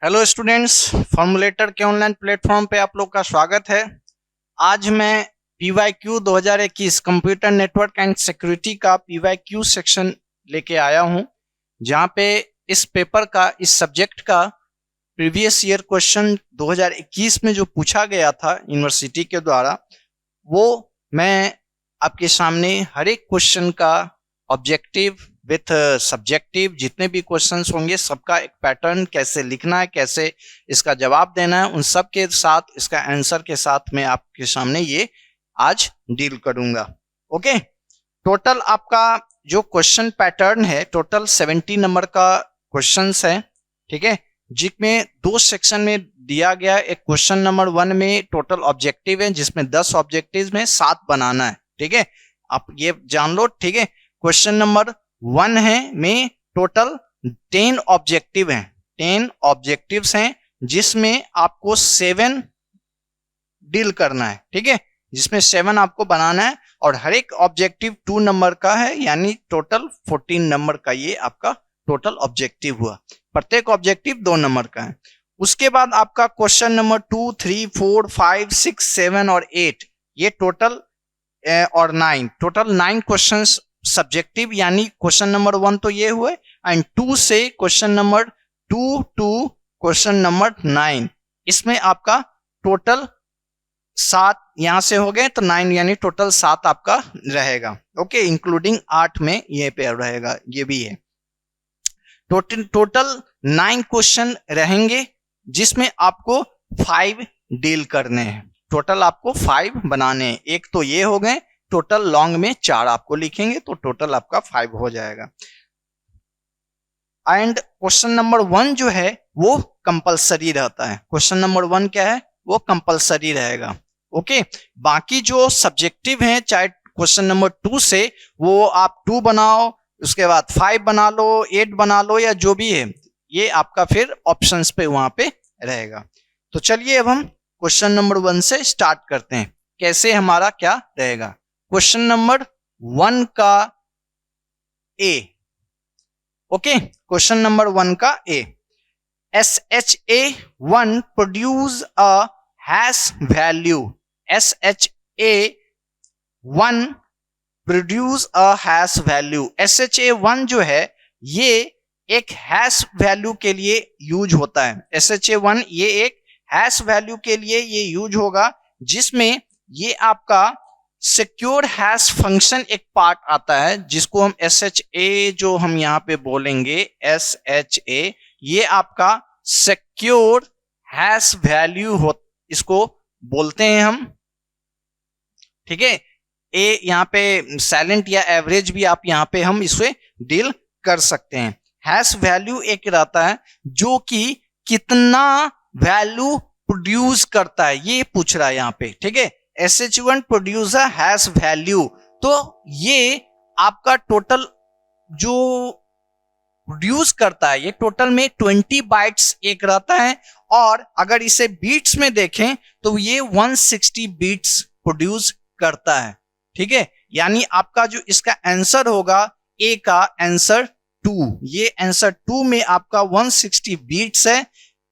Hello students, फॉर्मूलेटर के online platform पे आप लोग का स्वागत है। आज मैं PYQ 2021 computer network and security का PYQ सेक्शन लेके आया हूं, जहां पे इस पेपर का, इस सब्जेक्ट का प्रीवियस ईयर क्वेश्चन 2021 में जो पूछा गया था यूनिवर्सिटी के द्वारा, वो मैं आपके सामने हर एक क्वेश्चन का ऑब्जेक्टिव विथ सब्जेक्टिव जितने भी क्वेश्चंस होंगे सबका एक पैटर्न, कैसे लिखना है, कैसे इसका जवाब देना है, उन सब के साथ, इसका आंसर के साथ मैं आपके सामने ये आज डील करूंगा। ओके, टोटल आपका जो क्वेश्चन पैटर्न है, टोटल 70 नंबर का क्वेश्चंस है। ठीक है, जिसमें दो सेक्शन में दिया गया। एक क्वेश्चन नंबर 1 में टोटल ऑब्जेक्टिव है, जिसमें 10 ऑब्जेक्टिव में 7 बनाना है। ठीक है, आप ये जान लो। ठीक है, क्वेश्चन नंबर 1 है में टोटल 10 ऑब्जेक्टिव हैं, 10 ऑब्जेक्टिव्स हैं, जिसमें आपको 7 डील करना है। ठीक है, जिसमें 7 आपको बनाना है और हर एक ऑब्जेक्टिव 2 नंबर का है, यानी टोटल 14 नंबर का ये आपका टोटल ऑब्जेक्टिव हुआ। प्रत्येक ऑब्जेक्टिव 2 नंबर का है। उसके बाद आपका क्वेश्चन नंबर 2, 3, 4, 5, 6, 7 और 8, ये टोटल और 9, टोटल 9 क्वेश्चंस सब्जेक्टिव, यानी क्वेश्चन नंबर 1 तो ये हुए, एंड 2 से question number 2 to question number 9, इसमें आपका टोटल 7 यहां से हो गए, तो 9 यानी टोटल 7 आपका रहेगा। ओके, इंक्लूडिंग 8 में ये पे रहेगा, ये भी है। टोटल 9 क्वेश्चन रहेंगे, जिसमें आपको 5 डील करने हैं। टोटल आपको 5 बनाने हैं। एक तो ये हो गए, टोटल लॉन्ग में 4 आपको लिखेंगे, तो टोटल आपका 5 हो जाएगा। एंड क्वेश्चन नंबर 1 जो है वो कंपलसरी रहता है। क्वेश्चन नंबर 1 क्या है, वो कंपलसरी रहेगा। ओके, बाकी जो सब्जेक्टिव हैं, चाहे क्वेश्चन नंबर 2 से वो आप 2 बनाओ, उसके बाद 5 बना लो, 8 बना लो, या जो भी है, ये आपका फिर ऑप्शंस पे वहां पे रहेगा। तो चलिए अब हम क्वेश्चन नंबर 1 से स्टार्ट करते हैं, कैसे हमारा क्या रहेगा। क्वेश्चन नंबर 1 का ए। ओके, क्वेश्चन नंबर 1 का ए, SHA1 produce a hash value. SHA1 produce a hash value. SHA1 जो है ये एक हैश वैल्यू के लिए यूज होता है। SHA1 ये एक हैश वैल्यू के लिए ये यूज होगा, जिसमें ये आपका सिक्योर हैश फंक्शन एक पार्ट आता है, जिसको हम SHA जो हम यहां पे बोलेंगे, SHA, ये आपका सिक्योर हैश वैल्यू हो, इसको बोलते हैं हम। ठीक है, ए यहाँ पे साइलेंट या एवरेज भी आप यहाँ पे हम इसे डील कर सकते हैं। हैश वैल्यू एक रहता है जो कि कितना वैल्यू प्रोड्यूस करता है, ये पूछ रहा है यहाँ पे। ठीक है, SH1 produce a hash value, तो ये आपका टोटल जो प्रोड्यूस करता है, ये टोटल में 20 बाइट्स एक रहता है, और अगर इसे बीट्स में देखें तो ये 160 बीट्स प्रोड्यूस करता है। ठीक है, यानी आपका जो इसका आंसर होगा, ए का आंसर 2, ये आंसर 2 में आपका 160 बीट्स है,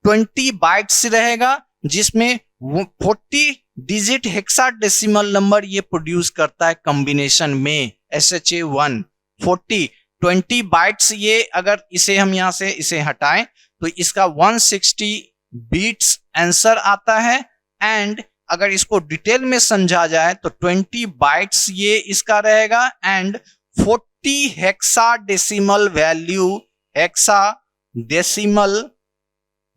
20 बाइट्स रहेगा, जिसमें 40 डिजिट हेक्साडेसिमल नंबर ये प्रोड्यूस करता है कॉम्बिनेशन में। SHA1 20 बाइट्स, ये अगर इसे हम यहां से इसे हटाएं तो इसका 160 बीट्स आंसर आता है, एंड अगर इसको डिटेल में समझा जाए तो 20 बाइट्स ये इसका रहेगा, and 40 hexadecimal value, hexadecimal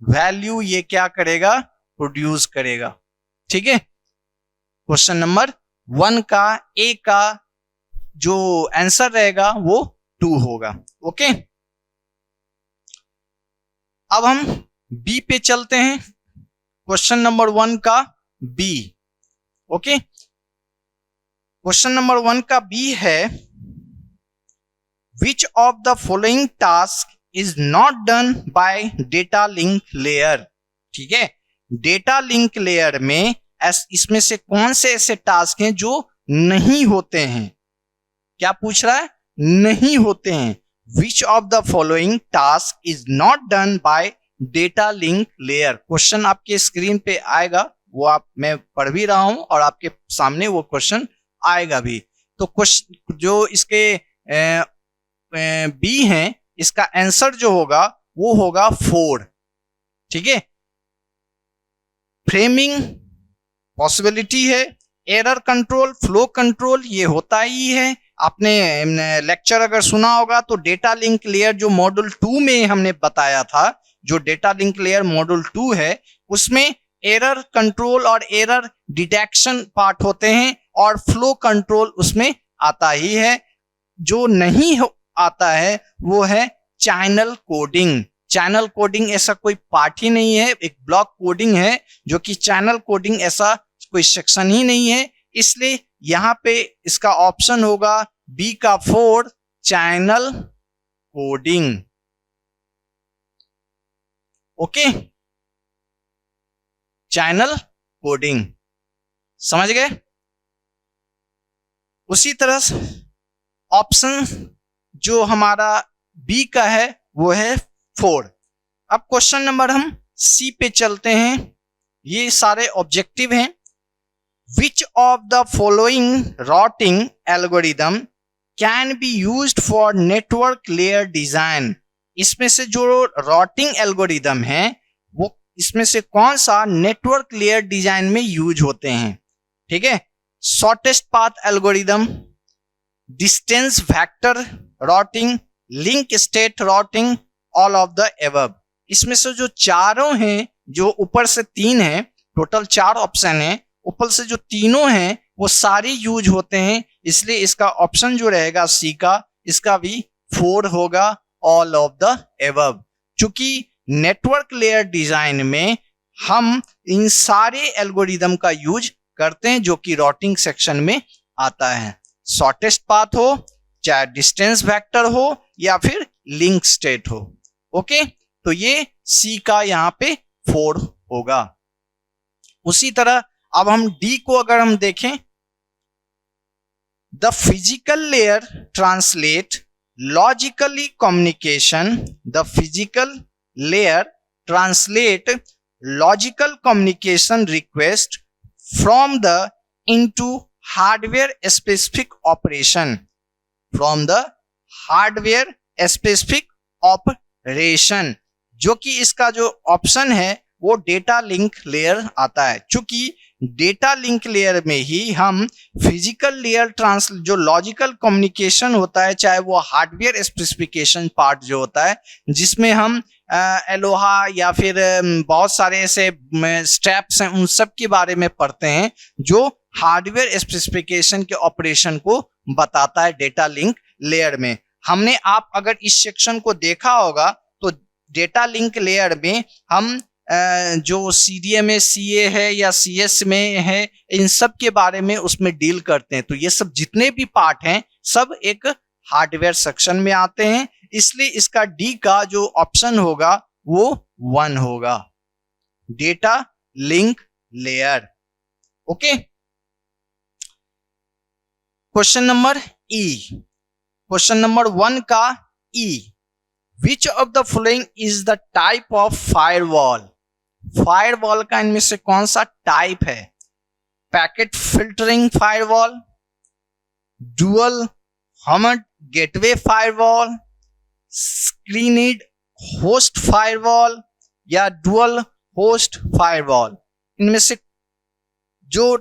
value ये क्या करेगा, प्रोड्यूस करेगा। ठीक है, क्वेश्चन नंबर 1 का ए का जो आंसर रहेगा वो 2 होगा। ओके, अब हम बी पे चलते हैं। क्वेश्चन नंबर 1 का बी। ओके, क्वेश्चन नंबर 1 का बी है, विच of the following task is not done by data link layer. ठीक है, डेटा लिंक लेयर में इसमें से कौन से ऐसे टास्क हैं जो नहीं होते हैं। क्या पूछ रहा है, नहीं होते हैं। विच of the following task is not done by data link layer. Question आपके स्क्रीन पे आएगा, वो मैं पढ़ भी रहा हूं और आपके सामने वो क्वेश्चन आएगा भी। तो क्वेश्चन जो इसके बी है, इसका आंसर जो होगा वो होगा 4। ठीक है, फ्रेमिंग पॉसिबिलिटी है, एरर कंट्रोल, फ्लो कंट्रोल, ये होता ही है। आपने लेक्चर अगर सुना होगा तो डेटा लिंक लेयर जो मॉड्यूल 2 में हमने बताया था, जो डेटा लिंक लेयर मॉड्यूल 2 है, उसमें एरर कंट्रोल और एरर डिटेक्शन पार्ट होते हैं और फ्लो कंट्रोल उसमें आता ही है। जो नहीं आता है वो है चैनल कोडिंग। चैनल कोडिंग ऐसा कोई पार्ट ही नहीं है, एक ब्लॉक कोडिंग है, जो कि चैनल कोडिंग ऐसा कोई सेक्शन ही नहीं है। इसलिए यहां पे इसका ऑप्शन होगा बी का 4, channel coding. Okay, channel coding, समझ गए। उसी तरह ऑप्शन जो हमारा बी का है वो है 4। अब क्वेश्चन नंबर हम सी पे चलते हैं। ये सारे ऑब्जेक्टिव हैं। Which of the following routing algorithm can be used for network layer design? इसमें से जो राउटिंग एल्गोरिदम है वो इसमें से कौन सा नेटवर्क लेयर डिजाइन में यूज होते हैं? ठीक है, shortest path algorithm, distance vector routing, link state routing, all of the above. इसमें से जो चारों हैं, जो ऊपर से 3 है, टोटल 4 ऑप्शन है, ऊपर से जो तीनों हैं वो सारे यूज होते हैं। इसलिए इसका ऑप्शन जो रहेगा सी का, इसका भी 4 होगा, ऑल ऑफ द एबव। चूंकि नेटवर्क लेयर डिजाइन में हम इन सारे एल्गोरिदम का यूज करते हैं जो कि राउटिंग सेक्शन में आता है। शॉर्टेस्ट पाथ हो, चाहे डिस्टेंस वेक्टर हो या फिर लिंक स्टेट हो। ओके, तो ये सी का यहाँ पे 4 होगा। उसी तरह अब हम डी को अगर हम देखें, the physical layer translate logically communication, the physical layer translate logical communication request from the into hardware specific operation, from the hardware specific operation, जो कि इसका जो ऑप्शन है वो डेटा लिंक लेयर आता है। चूंकि डेटा लिंक लेयर में ही हम फिजिकल लेयर जो लॉजिकल कम्युनिकेशन होता है, चाहे वो हार्डवेयर स्पेसिफिकेशन पार्ट जो होता है, जिसमें हम एलोहा या फिर बहुत सारे ऐसे स्टेप्स हैं, उन सब के बारे में पढ़ते हैं जो हार्डवेयर स्पेसिफिकेशन के ऑपरेशन को बताता है डेटा लिंक लेयर में। हमने आप अगर इस सेक्शन को देखा होगा तो डेटा लिंक लेयर में हम जो CDMA CA है या CS में है, इन सब के बारे में उसमें डील करते हैं। तो ये सब जितने भी पार्ट हैं सब एक हार्डवेयर सेक्शन में आते हैं। इसलिए इसका डी का जो ऑप्शन होगा वो 1 होगा, data link layer. Okay, question number E, question number 1 का E, which of the following is the type of firewall? Firewall का इनमें से कौन सा टाइप है? Packet filtering firewall, dual homed gateway firewall, screened host firewall या dual host firewall? इनमें से जो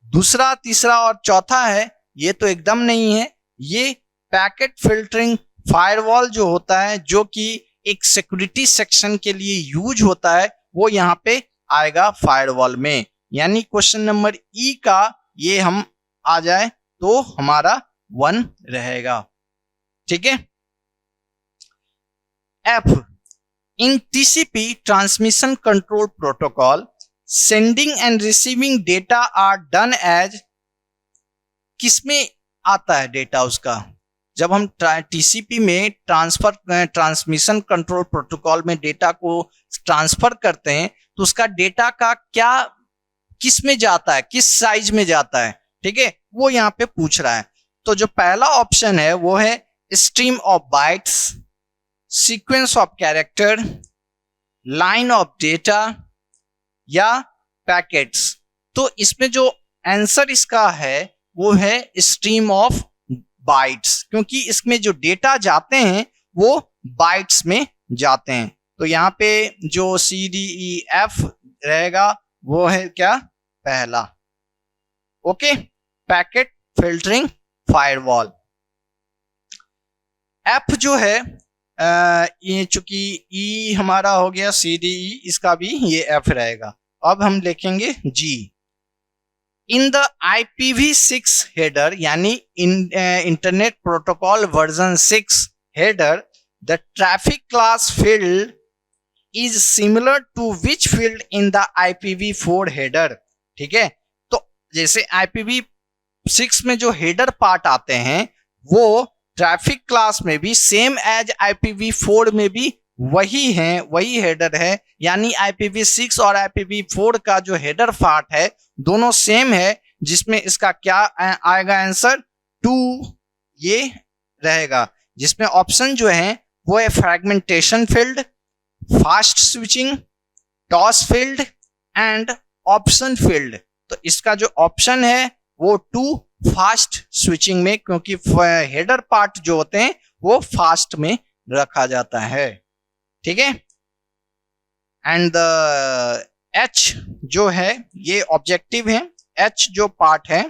दूसरा, तीसरा और चौथा है ये तो एकदम नहीं है। ये पैकेट फिल्टरिंग फायरवॉल जो होता है, जो कि एक सिक्योरिटी सेक्शन के लिए यूज होता है, वो यहाँ पे आएगा फायरवॉल में। यानी क्वेश्चन नंबर ई का ये हम आ जाए तो हमारा 1 रहेगा। ठीक है। F, in TCP transmission control protocol sending and receiving data are done as, किसमें आता है डेटा उसका? जब हम TCP में ट्रांसमिशन कंट्रोल प्रोटोकॉल में डेटा को ट्रांसफर करते हैं तो उसका डेटा का क्या, किस में जाता है, किस साइज में जाता है? ठीक है, वो यहाँ पे पूछ रहा है। तो जो पहला ऑप्शन है वो है stream of bytes, sequence of character, line of data या पैकेट्स। तो इसमें जो आंसर इसका है वो है स्ट्रीम ऑफ बाइट्स, क्योंकि इसमें जो डेटा जाते हैं वो बाइट्स में जाते हैं। तो यहाँ पे जो CDEF रहेगा वो है क्या, पहला। Okay, packet filtering firewall. F जो है ये चूंकि ई हमारा हो गया CDE, इसका भी ये एफ रहेगा। अब हम लिखेंगे G. In the IPv6 header यानी internet protocol version 6 header, the traffic class field is similar to which field in the IPv4 header. ठीक है, तो जैसे IPv6 में जो हेडर पार्ट आते हैं वो ट्रैफिक क्लास में भी सेम एज IPv4 में भी वही है, वही हेडर है। यानी IPv6 और IPv4 का जो हेडर पार्ट है दोनों सेम है, जिसमें इसका क्या आएगा आंसर, 2 ये रहेगा। जिसमें ऑप्शन जो है वो है fragmentation field, fast switching, toss field and option field. तो इसका जो ऑप्शन है वो 2 फास्ट स्विचिंग में, क्योंकि हेडर पार्ट जो होते हैं वो फास्ट में रखा जाता है। ठीक है, एंड द एच जो है ये ऑब्जेक्टिव है। एच जो पार्ट है,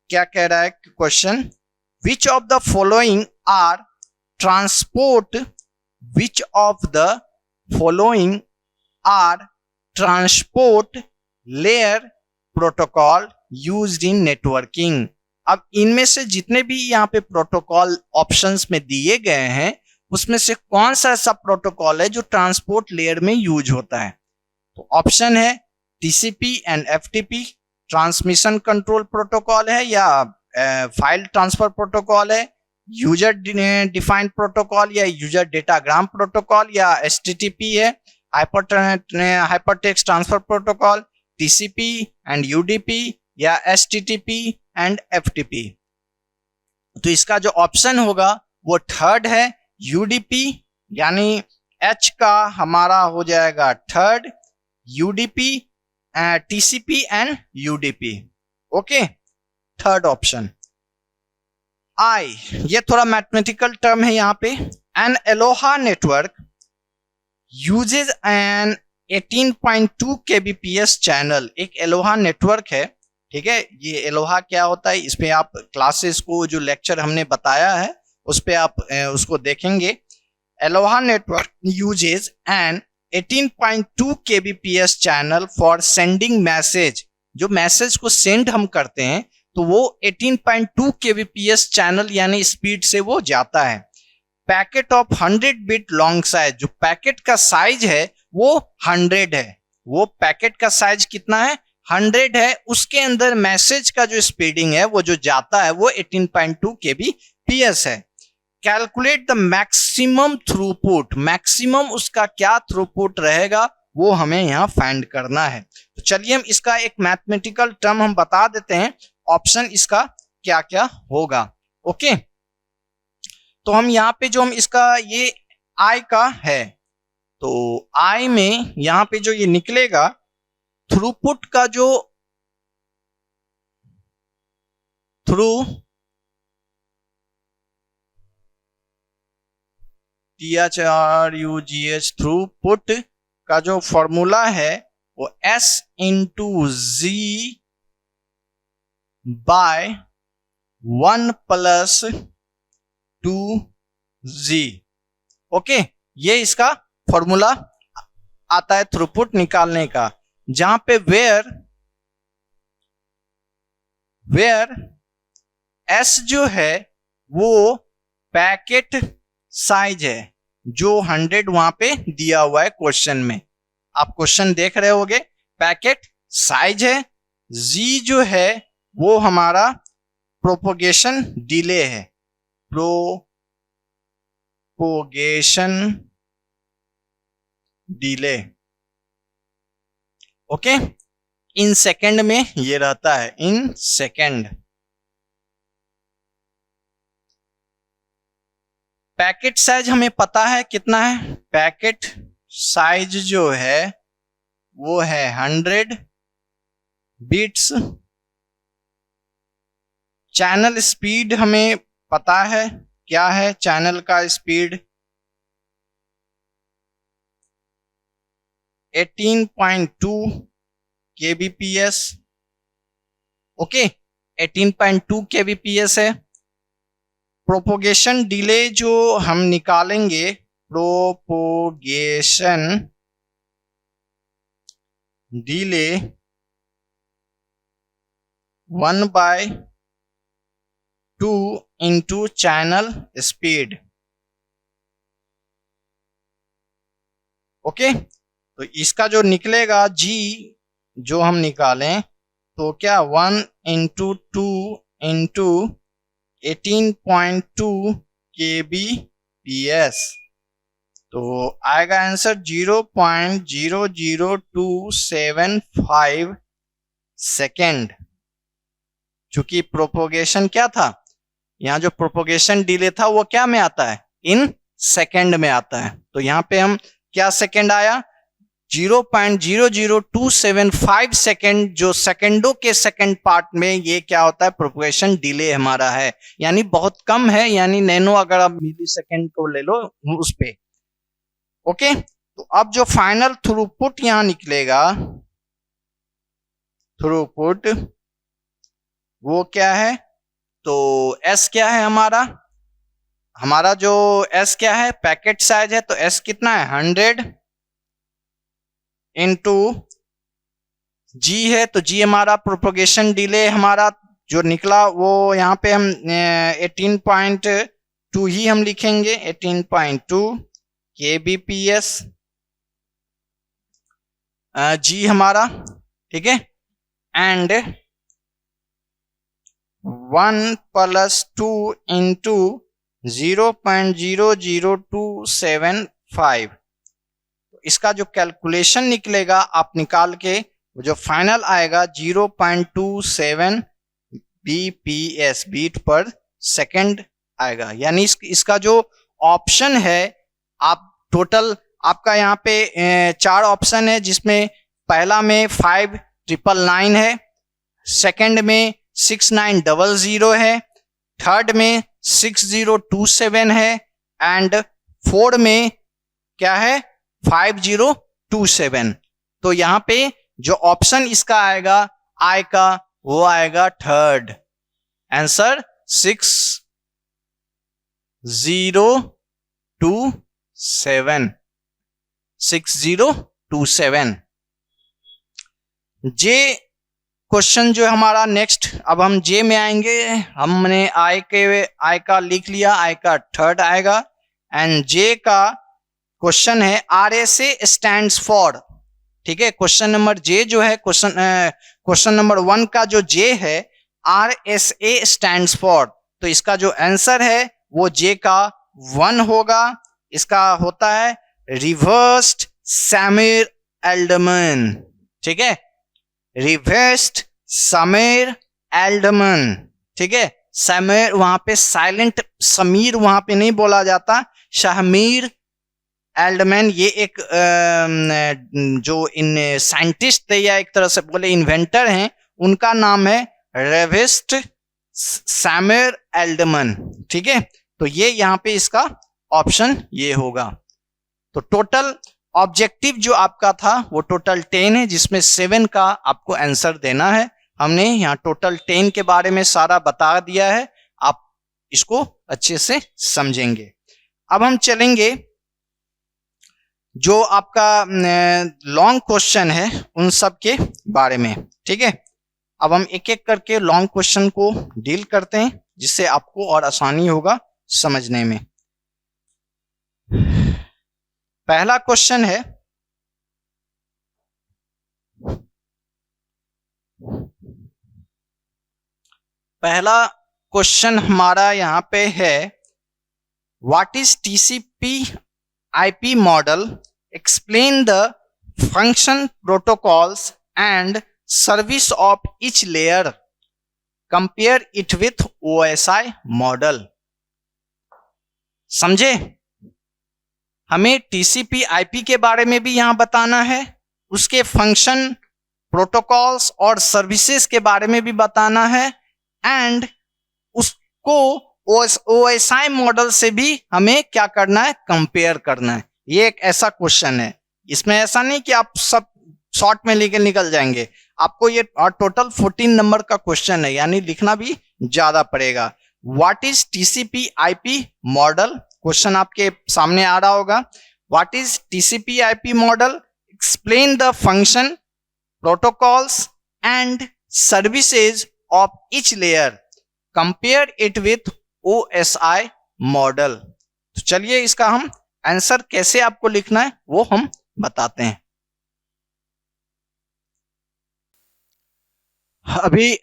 क्या कह रहा है question, which of the following are transport, which of the following are transport layer protocol used in networking. अब इनमें से जितने भी यहाँ पे प्रोटोकॉल ऑप्शंस में दिए गए हैं उसमें से कौन सा ऐसा प्रोटोकॉल है जो ट्रांसपोर्ट लेयर में यूज होता है। तो ऑप्शन है TCP and FTP, transmission control protocol है, या फाइल ट्रांसफर प्रोटोकॉल है, यूजर डिफाइंड प्रोटोकॉल या यूजर डेटाग्राम प्रोटोकॉल, या HTTP है, hypertext transfer protocol, TCP and UDP, या HTTP एंड FTP। तो इसका जो ऑप्शन होगा वो थर्ड है UDP, यानी H का हमारा हो जाएगा third, UDP, TCP and UDP। Okay, third option. I, ये थोड़ा मैथमेटिकल टर्म है यहाँ पे। An ALOHA network uses an 18.2 kbps channel. एक एलोहा नेटवर्क है, ठीक है। ये एलोहा क्या होता है, इस पे आप क्लासेस को जो लेक्चर हमने बताया है उस पे आप उसको देखेंगे। ALOHA network uses an 18.2 kbps channel for sending message. जो मैसेज को सेंड हम करते हैं तो वो 18.2 kbps चैनल यानी स्पीड से वो जाता है। Packet of 100 bit long size, जो पैकेट का साइज है वो 100 है। वो पैकेट का साइज कितना है, 100 है। उसके अंदर मैसेज का जो स्पीडिंग है वो जो जाता है वो 18.2 kbps है। Calculate the maximum throughput, maximum उसका क्या थ्रूपुट रहेगा वो हमें यहाँ फाइंड करना है। तो चलिए हम इसका एक मैथमेटिकल टर्म हम बता देते हैं, ऑप्शन इसका क्या क्या होगा। ओके, तो हम यहाँ पे जो हम इसका ये आई का है, तो आई में यहाँ पे जो ये निकलेगा थ्रूपुट का जो थ्रूपुट का जो फॉर्मूला है वो S into Z by 1 plus 2Z। Okay, ये इसका फॉर्मूला आता है थ्रूपुट निकालने का, जहां पे वेयर S जो है वो पैकेट साइज है जो 100 वहां पे दिया हुआ है क्वेश्चन में। आप क्वेश्चन देख रहे होगे, पैकेट साइज है। Z जो है वो हमारा प्रोपोगेशन डिले है, propagation delay. Okay, in second में ये रहता है, इन सेकंड। पैकेट साइज हमें पता है कितना है, पैकेट साइज जो है वो है 100 बिट्स। चैनल स्पीड हमें पता है क्या है, चैनल का स्पीड 18.2 kbps। ओके, 18.2 kbps है। प्रोपोगेशन डिले जो हम निकालेंगे, propagation delay 1/2 into channel speed. Okay, तो इसका जो निकलेगा जी जो हम निकालें तो क्या 1 इंटू 2 इंटू 18.2 kbps, तो आएगा आंसर 0.00275 सेकेंड। चूंकि प्रोपोगेशन क्या था, यहाँ जो प्रोपोगेशन डिले था वो क्या में आता है, इन सेकेंड में आता है। तो यहाँ पे हम क्या सेकेंड आया, 0.00275 सेकेंड, जो सेकेंडों के सेकेंड पार्ट में ये क्या होता है, प्रोपोगेशन डिले हमारा है, यानी बहुत कम है, यानी नैनो अगर आप मिली सेकेंड को ले लो उस पे। ओके, तो अब जो फाइनल थ्रूपुट यहां निकलेगा, थ्रूपुट वो क्या है, तो एस क्या है हमारा जो एस क्या है, पैकेट साइज है, तो एस कितना है 100 इंटू जी है, तो जी हमारा प्रोपोगेशन डिले हमारा जो निकला वो यहाँ पे हम 18.2 ही हम लिखेंगे, 18.2 kbps जी हमारा, ठीक है। एंड 1 + 2 इंटू 0.00275, इसका जो कैलकुलेशन निकलेगा आप निकाल के, जो फाइनल आएगा 0.27 bps, बीट पर सेकंड आएगा। यानी इसका जो ऑप्शन है, आप टोटल आपका यहाँ पे 4 ऑप्शन है, जिसमें पहला में 5999 है, सेकंड में 6900 है, थर्ड में 6027 है, एंड फोर्थ में क्या है 5027। तो यहां पे जो ऑप्शन इसका आएगा आई का, वो आएगा थर्ड आंसर, 6027। जे क्वेश्चन जो हमारा नेक्स्ट, अब हम जे में आएंगे। हमने आई का लिख लिया, आई का थर्ड आएगा, एंड जे का क्वेश्चन है RSA स्टैंड्स फॉर, ठीक है। क्वेश्चन नंबर जे जो है, क्वेश्चन नंबर 1 का जो जे है RSA स्टैंड्स फॉर, तो इसका जो आंसर है वो जे का 1 होगा। इसका होता है रिवर्स्ड समीर एल्डमन, ठीक है, रिवर्स्ड समीर एल्डमन, ठीक है। समीर वहां पे साइलेंट, समीर वहां पे नहीं बोला जाता, शाहमीर एल्डमैन ये एक जो इन साइंटिस्ट थे या एक तरह से बोले इन्वेंटर हैं, उनका नाम है रिवर्स्ड समीर एल्डमन, ठीक है। तो ये यहाँ पे इसका ऑप्शन ये होगा। तो टोटल ऑब्जेक्टिव जो आपका था वो टोटल 10 है, जिसमें 7 का आपको आंसर देना है। हमने यहाँ टोटल 10 के बारे में सारा बता दिया है, आप इसको अच्छे से समझेंगे। अब हम चलेंगे जो आपका लॉन्ग क्वेश्चन है उन सब के बारे में, ठीक है। अब हम एक एक करके लॉन्ग क्वेश्चन को डील करते हैं, जिससे आपको और आसानी होगा समझने में। पहला क्वेश्चन है, पहला क्वेश्चन हमारा यहां पे है, what is TCP IP model, explain the function protocols and service of each layer, compare it with OSI model। समझे? हमें टीसीपी आईपी के बारे में भी यहां बताना है, उसके फंक्शन, प्रोटोकॉल्स और सर्विसेज के बारे में भी बताना है, एंड उसको ओएसआई मॉडल से भी हमें क्या करना है, कंपेयर करना है। ये एक ऐसा क्वेश्चन है, इसमें ऐसा नहीं कि आप सब शॉर्ट में लेके निकल जाएंगे, आपको ये टोटल 14 नंबर का क्वेश्चन है, यानी लिखना भी ज्यादा पड़ेगा। What is TCP IP model, question आपके सामने आ रहा होगा। What is TCP IP model, explain the function, protocols and services of each layer, compare it with OSI model. तो चलिए इसका हम आंसर कैसे आपको लिखना है वो हम बताते हैं। अभी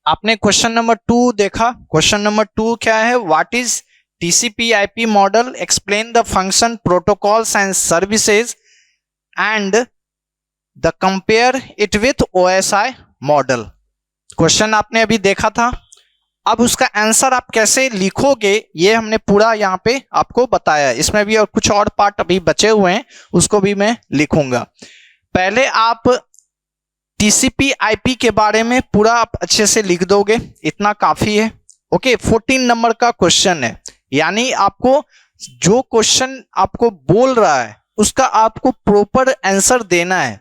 आपने क्वेश्चन नंबर 2 देखा। क्वेश्चन नंबर 2 क्या है, what is TCP IP model, explain the function, protocols and services and the compare it with OSI model. Question आपने अभी देखा था। अब उसका आंसर आप कैसे लिखोगे ये हमने पूरा यहाँ पे आपको बताया। इसमें भी और कुछ और पार्ट अभी बचे हुए हैं, उसको भी मैं लिखूंगा। पहले आप टीसीपी आईपी के बारे में पूरा आप अच्छे से लिख दोगे, इतना काफी है। ओके, 14 नंबर का क्वेश्चन है, यानी आपको जो क्वेश्चन आपको बोल रहा है उसका आपको प्रॉपर आंसर देना है।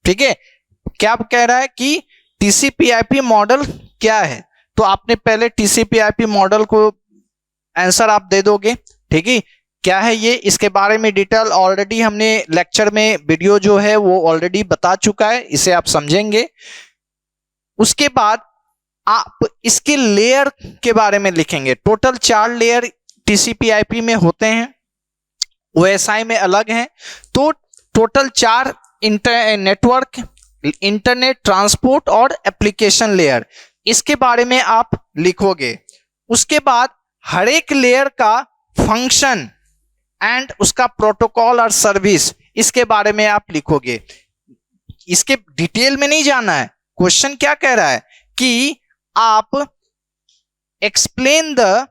ठीक है, क्या कह रहा है कि टीसीपी आईपी मॉडल क्या है, तो आपने पहले टीसीपी आईपी मॉडल को आंसर आप दे दोगे। ठीक है, क्या है ये, इसके बारे में डिटेल ऑलरेडी हमने लेक्चर में वीडियो जो है वो ऑलरेडी बता चुका है, इसे आप समझेंगे। उसके बाद आप इसके लेयर के बारे में लिखेंगे। टोटल 4 लेयर टीसीपी आईपी में होते हैं, ओएसआई में अलग हैं। तो टोटल 4 नेटवर्क, इंटरनेट, ट्रांसपोर्ट और एप्लीकेशन लेयर, इसके बारे में आप लिखोगे। उसके बाद हर एक लेयर का फंक्शन एंड उसका प्रोटोकॉल और सर्विस, इसके बारे में आप लिखोगे। इसके डिटेल में नहीं जाना है। क्वेश्चन क्या कह रहा है कि आप explain the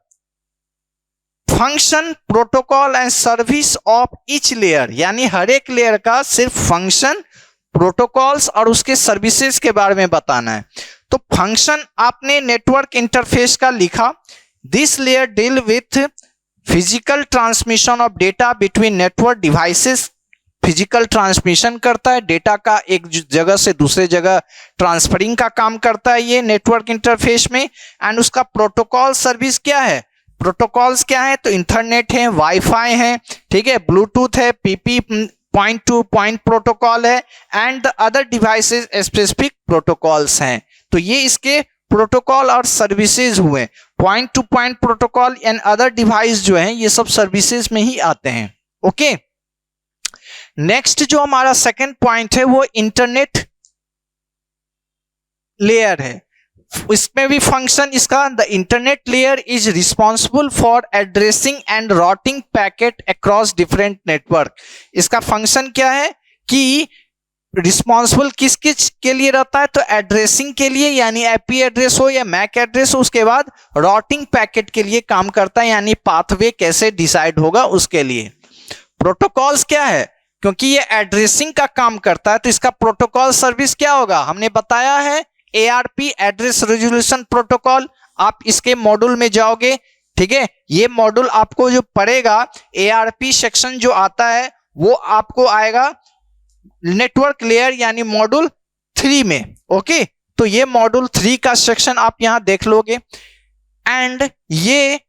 function, protocol and service of each layer, यानी हर एक लेयर का सिर्फ फंक्शन, प्रोटोकॉल्स और उसके सर्विसेज के बारे में बताना है। तो फंक्शन आपने नेटवर्क इंटरफेस का लिखा। This layer deal with physical transmission of data between network devices, physical transmission करता है डेटा का, एक जगह से दूसरे जगह ट्रांसफरिंग का काम करता है ये नेटवर्क इंटरफेस में। एंड उसका प्रोटोकॉल सर्विस क्या है, प्रोटोकॉल्स क्या है, तो इंटरनेट है, वाईफाई है, ठीक है, ब्लूटूथ है, PP point to point protocol है, and the other devices specific protocols हैं। तो ये इसके प्रोटोकॉल और सर्विसेज हुए। Point to point protocol and other device जो हैं ये सब सर्विसेज में ही आते हैं। ओके, नेक्स्ट जो हमारा सेकंड पॉइंट है वो इंटरनेट लेयर है। इसमें भी फंक्शन इसका, the internet layer is responsible for addressing and routing packet across different network. इसका फंक्शन क्या है कि रिस्पॉन्सिबल किस किस के लिए रहता है, तो एड्रेसिंग के लिए, यानी आईपी एड्रेस हो या मैक एड्रेस हो, उसके बाद राउटिंग पैकेट के लिए काम करता है, यानी पाथवे कैसे डिसाइड होगा उसके लिए। प्रोटोकॉल्स क्या है, क्योंकि ये एड्रेसिंग का काम करता है तो इसका प्रोटोकॉल सर्विस क्या होगा, हमने बताया है एआरपी, एड्रेस रेजोल्यूशन प्रोटोकॉल। आप इसके मॉड्यूल में जाओगे, ठीक है, ये मॉड्यूल आपको जो पड़ेगा, एआरपी सेक्शन जो आता है वो आपको आएगा नेटवर्क लेयर यानी मॉड्यूल 3 में। ओके, तो ये मॉड्यूल 3 का सेक्शन आप यहां देख लोगे। एंड ये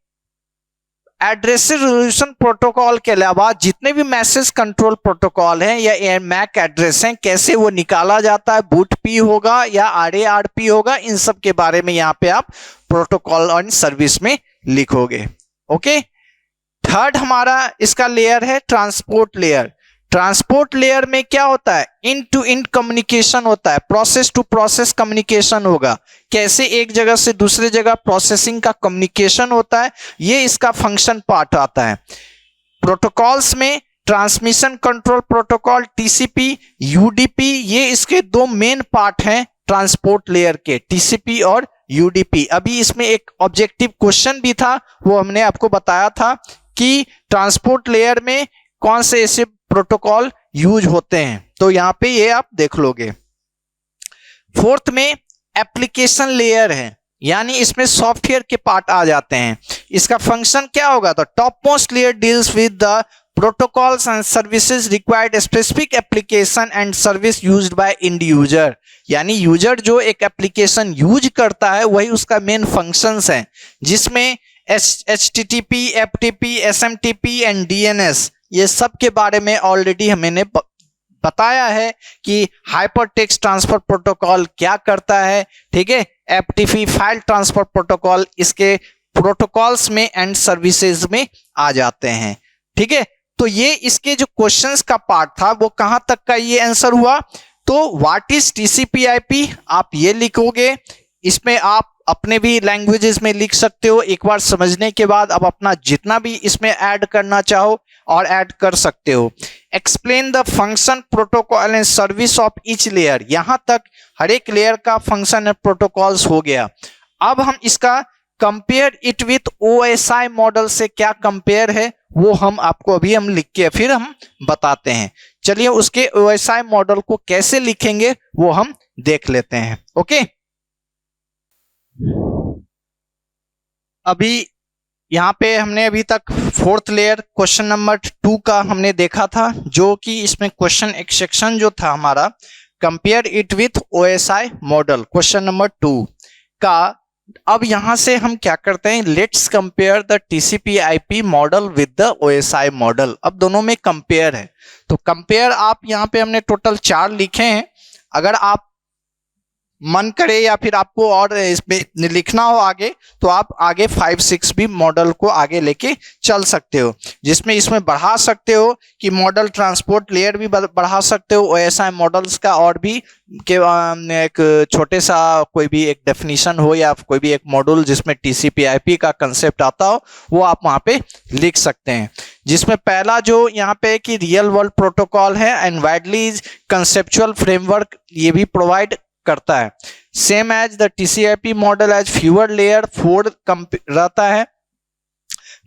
एड्रेस रेजोल्यूशन प्रोटोकॉल के अलावा जितने भी मैसेज कंट्रोल प्रोटोकॉल हैं या मैक एड्रेस हैं, कैसे वो निकाला जाता है, बूट पी होगा या आरएआरपी होगा, इन सब के बारे में यहाँ पे आप प्रोटोकॉल और सर्विस में लिखोगे। ओके, थर्ड हमारा इसका लेयर है ट्रांसपोर्ट लेयर। ट्रांसपोर्ट लेयर में क्या होता है, इन टू इन कम्युनिकेशन होता है, प्रोसेस टू प्रोसेस कम्युनिकेशन होगा, कैसे एक जगह से दूसरे जगह प्रोसेसिंग का कम्युनिकेशन होता है, ये इसका फंक्शन पार्ट आता है। प्रोटोकॉल्स में transmission control protocol, TCP, UDP, ये इसके 2 मेन पार्ट हैं ट्रांसपोर्ट लेयर के, टीसीपी और यूडीपी। अभी इसमें एक ऑब्जेक्टिव क्वेश्चन भी था, वो हमने आपको बताया था कि ट्रांसपोर्ट लेयर में कौन से ऐसे प्रोटोकॉल यूज होते हैं, तो यहाँ पे ये आप देख लोगे। फोर्थ में एप्लीकेशन लेयर है, यानी इसमें सॉफ्टवेयर के पार्ट आ जाते हैं। इसका फंक्शन क्या होगा, तो top most layer deals with the protocols and services required specific application and service used by and user, यानी यूजर जो एक एप्लीकेशन यूज करता है वही उसका मेन फंक्शंस है, जिसमें HTTP, FTP, SMTP and DNS ये सब के बारे में ऑलरेडी मैंने बताया है कि हाइपर टेक्स्ट ट्रांसफर प्रोटोकॉल क्या करता है, ठीक है। FTP फाइल ट्रांसफर प्रोटोकॉल इसके प्रोटोकॉल्स में एंड सर्विसेज में आ जाते हैं, ठीक है। तो ये इसके जो क्वेश्चंस का पार्ट था वो कहां तक का ये आंसर हुआ, तो व्हाट इज TCP/IP आप ये लिखोगे। इसमें आप अपने भी लैंग्वेजेस में लिख सकते हो, एक बार समझने के बाद अब अपना जितना भी इसमें ऐड करना चाहो और ऐड कर सकते हो। Explain the function protocol and service of each layer, यहां तक हर एक लेयर का फंक्शन एंड प्रोटोकॉल्स हो गया। अब हम इसका compare it with OSI model से क्या कंपेयर है वो हम आपको अभी हम लिख के फिर हम बताते हैं। चलिए उसके OSI मॉडल को कैसे लिखेंगे वो हम देख लेते हैं। ओके, अभी यहाँ पे हमने अभी तक फोर्थ लेयर क्वेश्चन नंबर 2 का हमने देखा था, जो कि इसमें क्वेश्चन एक सेक्शन जो था हमारा compare it with OSI model question number 2 का। अब यहां से हम क्या करते हैं, let's compare the TCP/IP model with the OSI model. अब दोनों में कंपेयर है, तो कंपेयर आप यहाँ पे हमने टोटल 4 लिखे हैं। अगर आप मन करे या फिर आपको और इसमें लिखना हो आगे, तो आप आगे 5-6 भी मॉडल को आगे लेके चल सकते हो, जिसमें इसमें बढ़ा सकते हो कि मॉडल ट्रांसपोर्ट लेयर भी बढ़ा सकते हो OSI मॉडल्स का, और भी के एक छोटे सा कोई भी एक डेफिनेशन हो या कोई भी एक मॉड्यूल जिसमें TCP/IP का कंसेप्ट आता हो वो आप वहां पे लिख सकते हैं। जिसमें पहला जो यहाँ पे कि रियल वर्ल्ड प्रोटोकॉल है एंड वाइडली कंसेप्चुअल फ्रेमवर्क ये भी प्रोवाइड करता है। Same as the TCP/IP model as fewer layer 4 रहता है।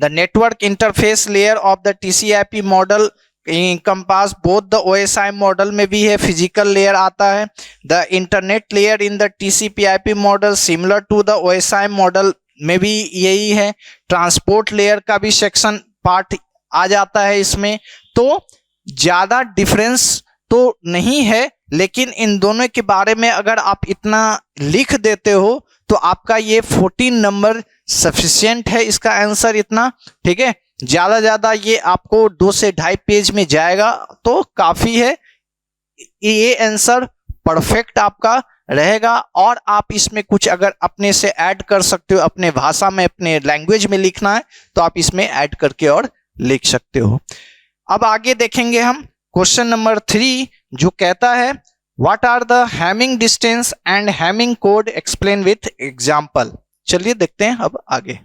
The network interface layer of the TCP/IP model encompass both the OSI model में भी है, फिजिकल लेयर आता है। The internet layer in the TCP/IP model similar to the OSI model में भी यही है। ट्रांसपोर्ट लेयर का भी सेक्शन पार्ट आ जाता है इसमें। तो ज्यादा डिफरेंस तो नहीं है, लेकिन इन दोनों के बारे में अगर आप इतना लिख देते हो तो आपका ये 14 नंबर सफिशिएंट है इसका आंसर इतना, ठीक है। ज्यादा ये आपको 2 से 2.5 पेज में जाएगा तो काफी है। ये आंसर परफेक्ट आपका रहेगा, और आप इसमें कुछ अगर अपने से ऐड कर सकते हो, अपने भाषा में अपने लैंग्वेज में लिखना है तो आप इसमें ऐड करके और लिख सकते हो। अब आगे देखेंगे हम क्वेश्चन नंबर 3 जो कहता है what are the Hamming distance and Hamming code explain with example. चलिए देखते हैं अब आगे।